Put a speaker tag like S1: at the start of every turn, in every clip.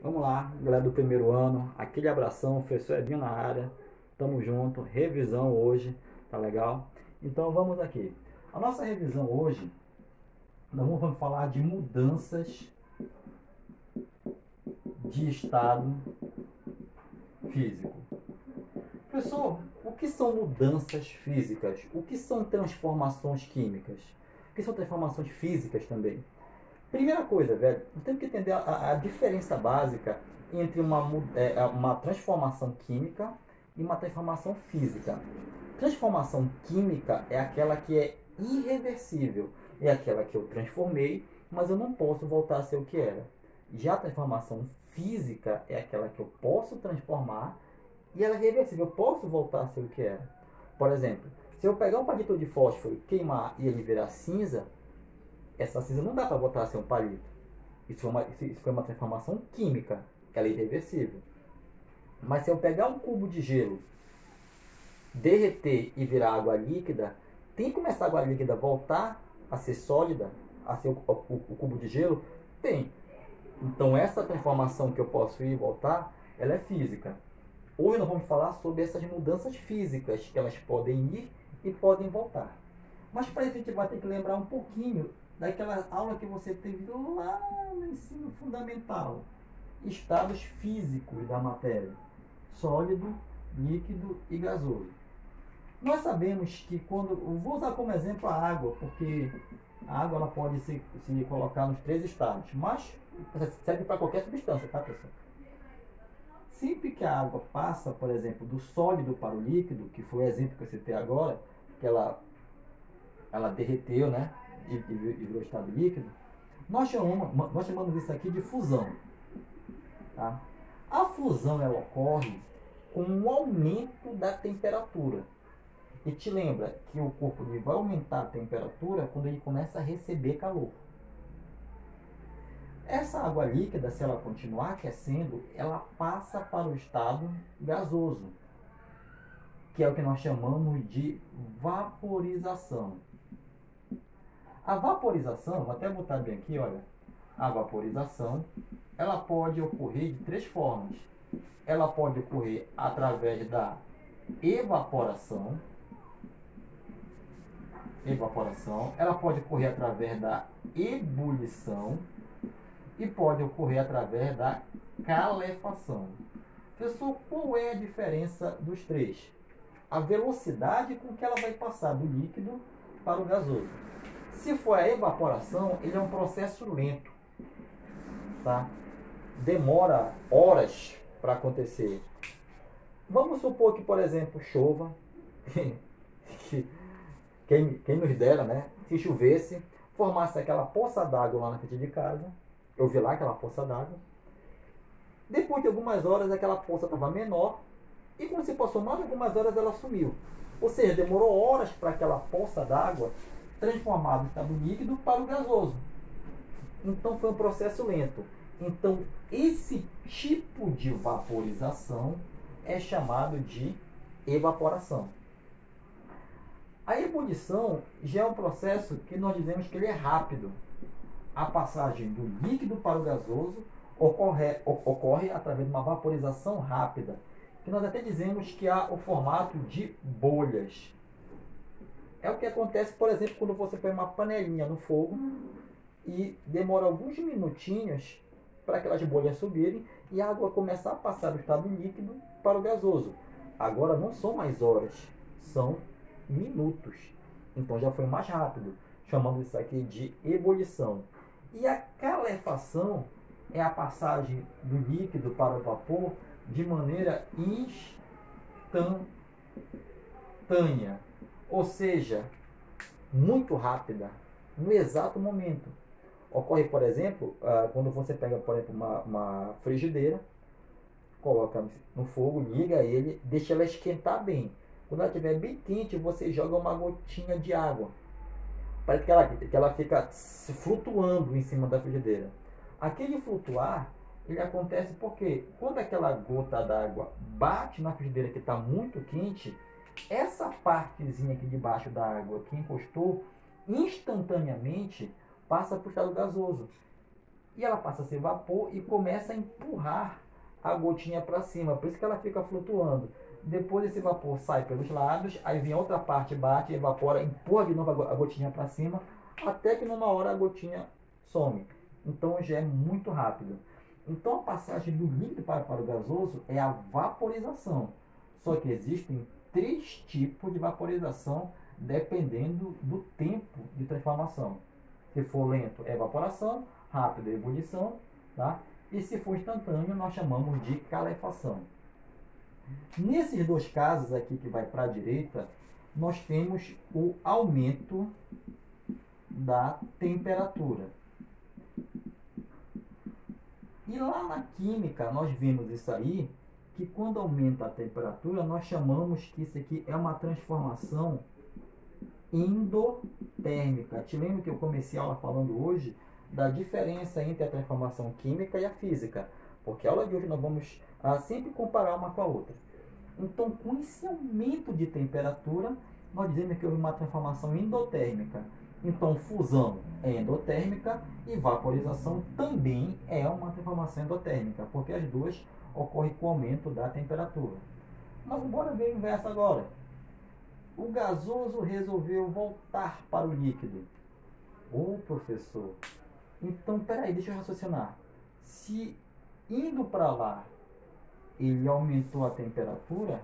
S1: Vamos lá, galera do primeiro ano, aquele abração, professor Edinho na área, tamo junto, revisão hoje, tá legal? Então vamos aqui. A nossa revisão hoje, nós vamos falar de mudanças de estado físico. Professor, o que são mudanças físicas? O que são transformações químicas? O que são transformações físicas também? Primeira coisa, velho, temos que entender a diferença básica entre uma transformação química e uma transformação física. Transformação química é aquela que é irreversível, é aquela que eu transformei, mas eu não posso voltar a ser o que era. Já a transformação física é aquela que eu posso transformar e ela é reversível, eu posso voltar a ser o que era. Por exemplo, se eu pegar um palito de fósforo, queimar e ele virar cinza, essa cinza não dá para voltar a ser um palito. Isso foi uma transformação química, ela é irreversível. Mas se eu pegar um cubo de gelo, derreter e virar água líquida, tem como essa água líquida voltar a ser sólida, a ser o cubo de gelo? Tem. Então essa transformação que eu posso ir e voltar, ela é física. Hoje nós vamos falar sobre essas mudanças físicas, que elas podem ir e podem voltar. Mas para isso a gente vai ter que lembrar um pouquinho daquela aula que você teve lá no ensino fundamental. Estados físicos da matéria. Sólido, líquido e gasoso. Nós sabemos que quando... Vou usar como exemplo a água, porque a água ela pode se colocar nos três estados, mas serve para qualquer substância, tá, pessoal? Sempre que a água passa, por exemplo, do sólido para o líquido, que foi o exemplo que eu citei agora, que ela derreteu, né, e virou estado líquido, nós chamamos isso aqui de fusão. Tá? A fusão ela ocorre com um aumento da temperatura. E te lembra que o corpo ele vai aumentar a temperatura quando ele começa a receber calor. Essa água líquida, se ela continuar aquecendo, ela passa para o estado gasoso, que é o que nós chamamos de vaporização. A vaporização, vou até botar bem aqui, olha, a vaporização, ela pode ocorrer de três formas. Ela pode ocorrer através da evaporação, ela pode ocorrer através da ebulição e pode ocorrer através da calefação. Pessoal, qual é a diferença dos três? A velocidade com que ela vai passar do líquido para o gasoso. Se for a evaporação, ele é um processo lento, tá? Demora horas para acontecer. Vamos supor que, por exemplo, chova. Quem nos dera, né? Se chovesse, formasse aquela poça d'água lá na frente de casa. Eu vi lá aquela poça d'água. Depois de algumas horas, aquela poça estava menor. E quando se passou mais algumas horas, ela sumiu. Ou seja, demorou horas para aquela poça d'água transformar do estado líquido para o gasoso. Então foi um processo lento. Então esse tipo de vaporização é chamado de evaporação. A ebulição já é um processo que nós dizemos que ele é rápido. A passagem do líquido para o gasoso ocorre através de uma vaporização rápida, que nós até dizemos que há o formato de bolhas. É o que acontece, por exemplo, quando você põe uma panelinha no fogo e demora alguns minutinhos para aquelas bolhas subirem e a água começar a passar do estado líquido para o gasoso. Agora não são mais horas, são minutos. Então já foi mais rápido, chamando isso aqui de ebulição. E a calefação é a passagem do líquido para o vapor de maneira instantânea, ou seja, muito rápida, no exato momento. Ocorre, por exemplo, quando você pega, por exemplo, uma frigideira, coloca no fogo, liga ele, deixa ela esquentar bem. Quando ela estiver bem quente, você joga uma gotinha de água. Parece que ela fica flutuando em cima da frigideira. Aquele flutuar, ele acontece porque quando aquela gota d'água bate na frigideira que está muito quente, essa partezinha aqui de baixo da água que encostou, instantaneamente passa para o estado gasoso. E ela passa a ser vapor e começa a empurrar a gotinha para cima, por isso que ela fica flutuando. Depois esse vapor sai pelos lados, aí vem outra parte, bate, evapora, empurra de novo a gotinha para cima, até que numa hora a gotinha some. Então já é muito rápido. Então a passagem do líquido para o gasoso é a vaporização. Só que existem 3 tipos de vaporização dependendo do tempo de transformação. Se for lento é evaporação, rápido é ebulição, tá? E se for instantâneo nós chamamos de calefação. Nesses 2 casos aqui que vai para a direita, nós temos o aumento da temperatura. E lá na química nós vimos isso aí, que quando aumenta a temperatura, nós chamamos que isso aqui é uma transformação endotérmica. Te lembro que eu comecei a aula falando hoje da diferença entre a transformação química e a física, porque a aula de hoje nós vamos sempre comparar uma com a outra. Então, com esse aumento de temperatura, nós dizemos que houve uma transformação endotérmica. Então, fusão é endotérmica e vaporização também é uma transformação endotérmica, porque as duas ocorrem com o aumento da temperatura. Mas bora ver o inverso agora. O gasoso resolveu voltar para o líquido. Ô, professor, então peraí, deixa eu raciocinar. Se indo para lá ele aumentou a temperatura,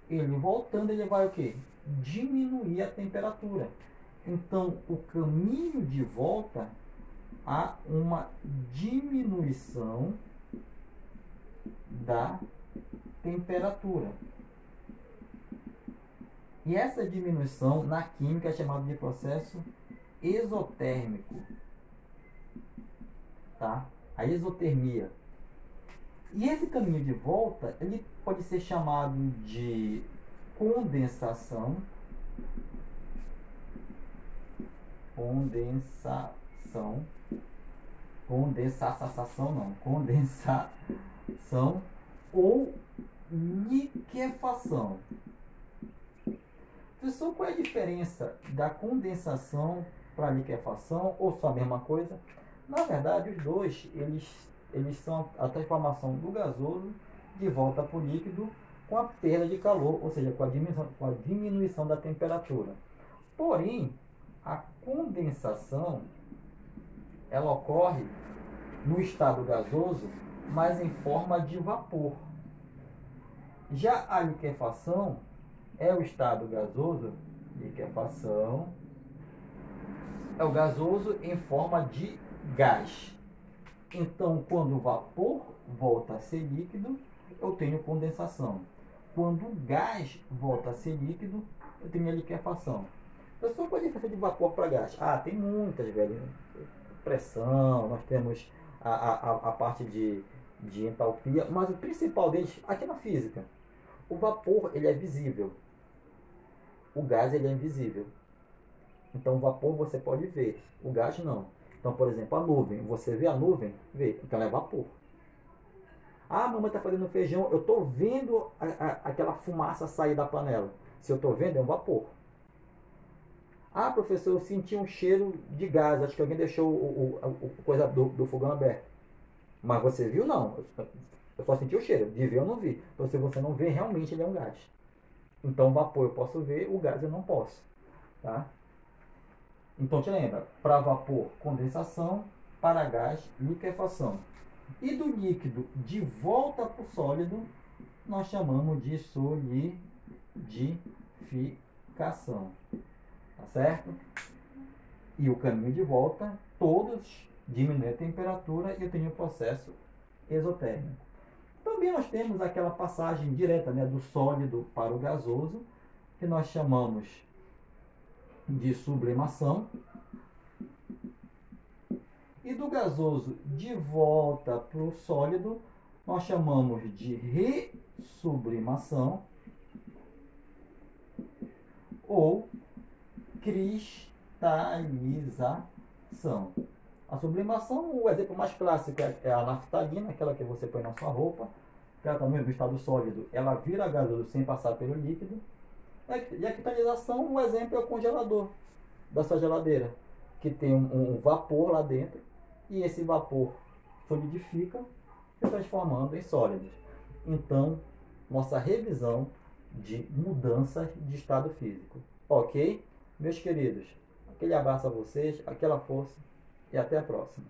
S1: ele voltando ele vai o quê? Diminuir a temperatura. Então, o caminho de volta há uma diminuição da temperatura. E essa diminuição na química é chamada de processo exotérmico. Tá? A exotermia. E esse caminho de volta, ele pode ser chamado de condensação, condensação ou liquefação. Pessoal, qual é a diferença da condensação para a liquefação, ou só a mesma coisa? Na verdade, os dois, eles são a transformação do gasoso de volta para o líquido com a perda de calor, ou seja, com a diminuição da temperatura. Porém, a condensação, ela ocorre no estado gasoso, mas em forma de vapor. Já a liquefação é o estado gasoso, liquefação, é o gasoso em forma de gás. Então, quando o vapor volta a ser líquido, eu tenho condensação. Quando o gás volta a ser líquido, eu tenho a liquefação. Pessoal, qual a diferença de vapor para gás? Tem muitas, velho. Pressão, nós temos a parte de entalpia, mas o principal deles, aqui na física, o vapor ele é visível, o gás ele é invisível. Então o vapor você pode ver, o gás não. Então, por exemplo, a nuvem, você vê a nuvem? Vê, então é vapor. A mamãe está fazendo feijão, eu estou vendo aquela fumaça sair da panela. Se eu estou vendo, é um vapor. Professor, eu senti um cheiro de gás, acho que alguém deixou o coisa do fogão aberto. Mas você viu? Não. Eu só senti o cheiro, de ver eu não vi. Então, se você não vê, realmente ele é um gás. Então, vapor eu posso ver, o gás eu não posso. Tá? Então, te lembra, para vapor, condensação, para gás, liquefação. E do líquido de volta para o sólido, nós chamamos de solidificação. Tá certo? E o caminho de volta, todos diminuem a temperatura e eu tenho o processo exotérmico. Também nós temos aquela passagem direta, né, do sólido para o gasoso, que nós chamamos de sublimação. E do gasoso de volta para o sólido, nós chamamos de ressublimação ou cristalização. A sublimação, o exemplo mais clássico é a naftalina, aquela que você põe na sua roupa, que ela também no estado sólido, ela vira gasoso sem passar pelo líquido. E a cristalização, o exemplo é o congelador da sua geladeira, que tem um vapor lá dentro, e esse vapor solidificam, se transformando em sólidos. Então, nossa revisão de mudança de estado físico. Ok? Meus queridos, aquele abraço a vocês, aquela força e até a próxima.